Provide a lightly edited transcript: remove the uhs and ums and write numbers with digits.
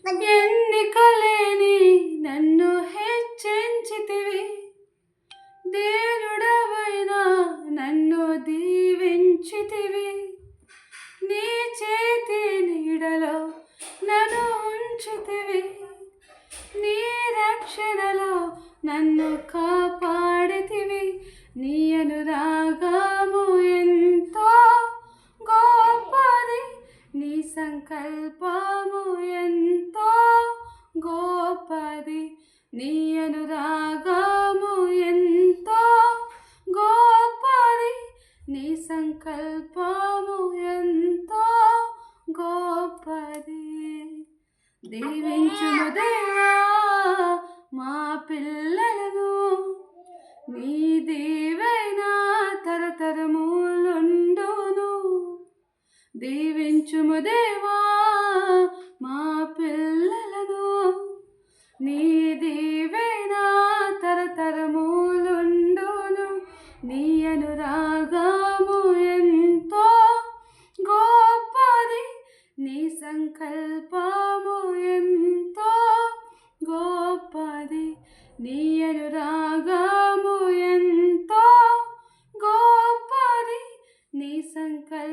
ఎన్నికలేని నన్ను హెచ్చించితివి, దేవుడవైనా నన్ను దీవించితివి. నీ చేతి నీడలో నన్ను ఉంచితివి, నీ రక్షణలో నన్ను కాపాడితివి. నీ అనురాగము ఎంతో గొప్పది, నీ సంకల్పము ఎంతో గొప్పది. నీ అనురాగము ఎంతో గొప్పది, నీ సంకల్పము ఎంతో గొప్పది. దీవించుము దేవా మా పిల్లలను, నీ దీవెన తరతరములుండును. దీవించుము దేవా మా పిల్లలను, నీ దీవెన తరతరములుండును. నీ అనురాగము ఎంతో గొప్పది, నీ సంకల్పము ఎంతో గొప్పది. నీ అనురాగము ఎంతో గొప్పది, నీ సంకల్పము